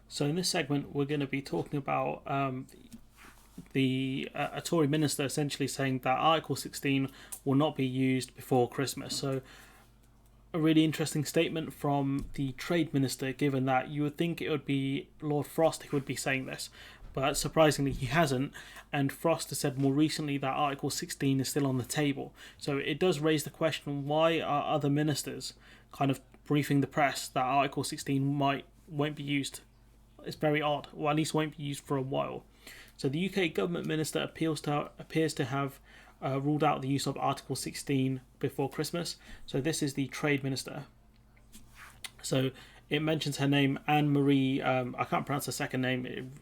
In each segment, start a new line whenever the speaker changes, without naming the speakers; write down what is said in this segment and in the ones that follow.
So in this segment, we're going to be talking about a Tory minister essentially saying that Article 16 will not be used before Christmas. So a really interesting statement from the Trade Minister, given that you would think it would be Lord Frost who would be saying this. But surprisingly, he hasn't. And Frost has said more recently that Article 16 is still on the table. So it does raise the question, why are other ministers kind of briefing the press that Article 16 won't be used? It's very odd, or at least won't be used for a while. So the UK government minister appears to have ruled out the use of Article 16 before Christmas. So this is the Trade Minister. So it mentions her name, Anne Marie. I can't pronounce her second name.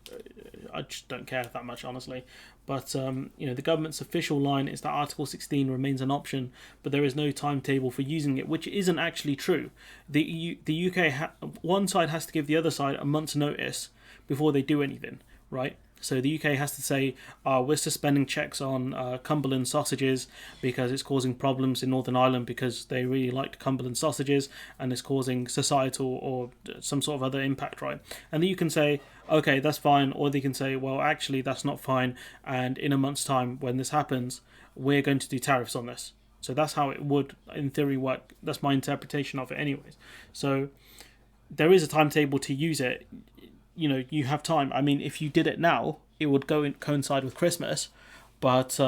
I just don't care that much, honestly. But the government's official line is that Article 16 remains an option, but there is no timetable for using it, which isn't actually true. The UK one side has to give the other side a month's notice before they do anything, right? So the UK has to say, we're suspending checks on Cumberland sausages because it's causing problems in Northern Ireland because they really like Cumberland sausages and it's causing societal or some sort of other impact, right? And then you can say, okay, that's fine. Or they can say, well, actually, that's not fine. And in a month's time, when this happens, we're going to do tariffs on this. So that's how it would, in theory, work. That's my interpretation of it anyways. So there is a timetable to use it. You have time. I mean, if you did it now, it would coincide with Christmas. But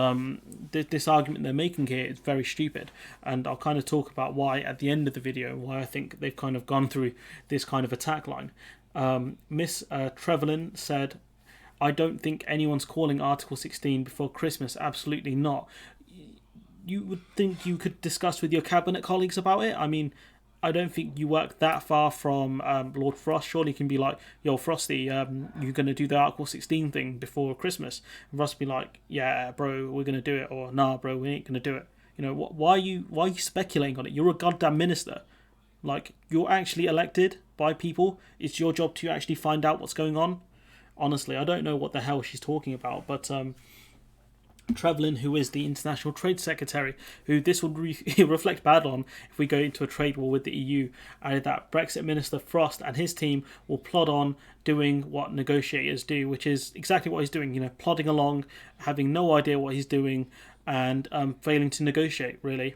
this argument they're making here is very stupid. And I'll kind of talk about why at the end of the video, why I think they've kind of gone through this kind of attack line. Miss Trevelyan said, I don't think anyone's calling Article 16 before Christmas. Absolutely not. You would think you could discuss with your cabinet colleagues about it. I mean, I don't think you work that far from Lord Frost. Surely you can be like, yo, Frosty, you're going to do the Article 16 thing before Christmas. And Frost be like, yeah, bro, we're going to do it. Or, nah, bro, we ain't going to do it. Why are you speculating on it? You're a goddamn minister. Like, you're actually elected by people. It's your job to actually find out what's going on. Honestly, I don't know what the hell she's talking about. But Trevelyan, who is the International Trade Secretary, who this would reflect bad on if we go into a trade war with the EU, added that Brexit Minister Frost and his team will plod on doing what negotiators do, which is exactly what he's doing, plodding along, having no idea what he's doing, and failing to negotiate, really.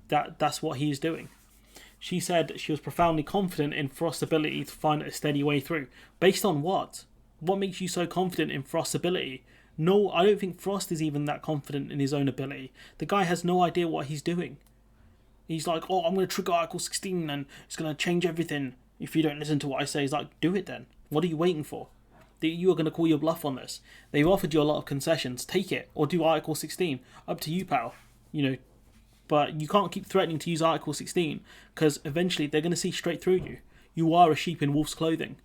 That's what he's doing. She said she was profoundly confident in Frost's ability to find a steady way through. Based on what? What makes you so confident in Frost's ability? No, I don't think Frost is even that confident in his own ability. The guy has no idea what he's doing. He's like, oh, I'm going to trigger Article 16 and it's going to change everything if you don't listen to what I say. He's like, do it then. What are you waiting for? You are going to call your bluff on this. They've offered you a lot of concessions. Take it or do Article 16. Up to you, pal. But you can't keep threatening to use Article 16 because eventually they're going to see straight through you. You are a sheep in wolf's clothing.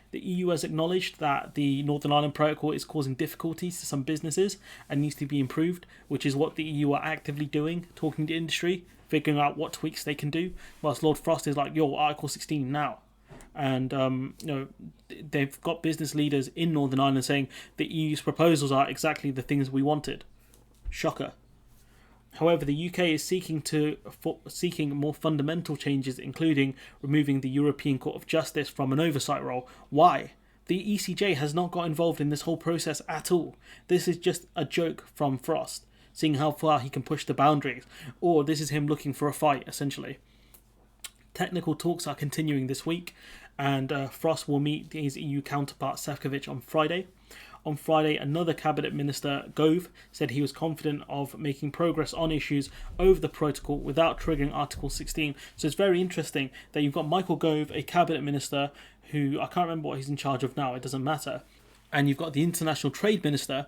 The EU has acknowledged that the Northern Ireland Protocol is causing difficulties to some businesses and needs to be improved, which is what the EU are actively doing, talking to industry, figuring out what tweaks they can do, whilst Lord Frost is like, yo, Article 16 now. And, they've got business leaders in Northern Ireland saying the EU's proposals are exactly the things we wanted. Shocker. However, the UK is seeking more fundamental changes, including removing the European Court of Justice from an oversight role. Why? The ECJ has not got involved in this whole process at all. This is just a joke from Frost, seeing how far he can push the boundaries. Or this is him looking for a fight, essentially. Technical talks are continuing this week, and Frost will meet his EU counterpart Šefčovič on Friday. On Friday, another cabinet minister, Gove, said he was confident of making progress on issues over the protocol without triggering Article 16. So it's very interesting that you've got Michael Gove, a cabinet minister, who I can't remember what he's in charge of now, it doesn't matter. And you've got the international trade minister,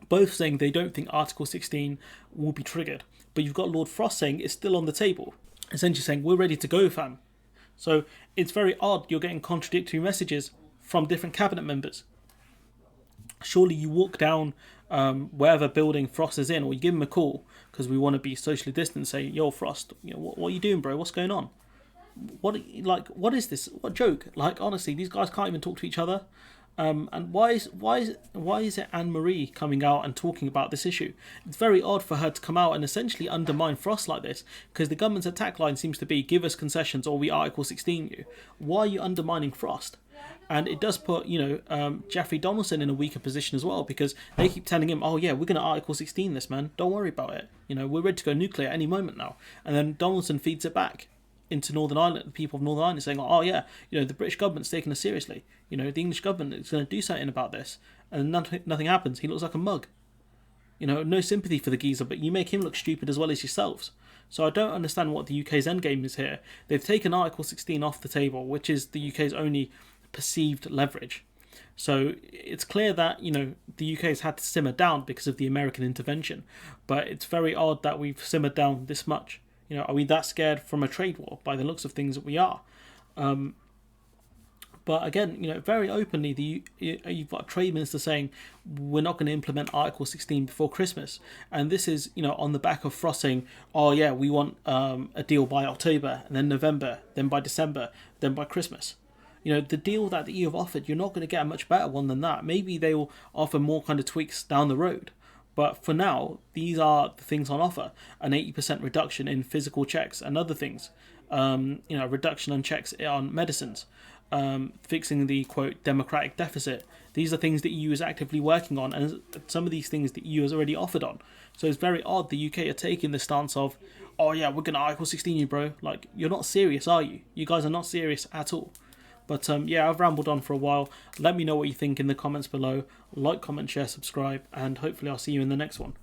both saying they don't think Article 16 will be triggered. But you've got Lord Frost saying it's still on the table, essentially saying we're ready to go, fam. So it's very odd you're getting contradictory messages from different cabinet members. Surely you walk down wherever building Frost is in, or you give him a call because we want to be socially distant and say, yo, Frost, what are you doing, bro? What's going on? What is this? What joke? Like, honestly, these guys can't even talk to each other. And why is it Anne Marie coming out and talking about this issue? It's very odd for her to come out and essentially undermine Frost like this, because the government's attack line seems to be give us concessions or we Article 16 you. Why are you undermining Frost? And it does put, Jeffrey Donaldson in a weaker position as well, because they keep telling him, oh yeah, we're going to Article 16 this, man. Don't worry about it. We're ready to go nuclear any moment now. And then Donaldson feeds it back into Northern Ireland, the people of Northern Ireland saying, oh yeah, the British government's taking us seriously. The English government is going to do something about this. And nothing happens. He looks like a mug. No sympathy for the geezer, but you make him look stupid as well as yourselves. So I don't understand what the UK's endgame is here. They've taken Article 16 off the table, which is the UK's only perceived leverage. So it's clear that, the UK has had to simmer down because of the American intervention. But it's very odd that we've simmered down this much. Are we that scared from a trade war? By the looks of things, that we are. But again, very openly, you've got a trade minister saying we're not going to implement Article 16 before Christmas, and this is on the back of Frost saying, oh yeah, we want a deal by October, and then November, then by December, then by Christmas. The deal that the EU have offered, you're not going to get a much better one than that. Maybe they will offer more kind of tweaks down the road. But for now, these are the things on offer. An 80% reduction in physical checks and other things. Reduction on checks on medicines. Fixing the, quote, democratic deficit. These are things the EU is actively working on, and some of these things the EU has already offered on. So it's very odd the UK are taking the stance of, oh yeah, we're going to Article 16 you, bro. Like, you're not serious, are you? You guys are not serious at all. But I've rambled on for a while. Let me know what you think in the comments below. Like, comment, share, subscribe, and hopefully I'll see you in the next one.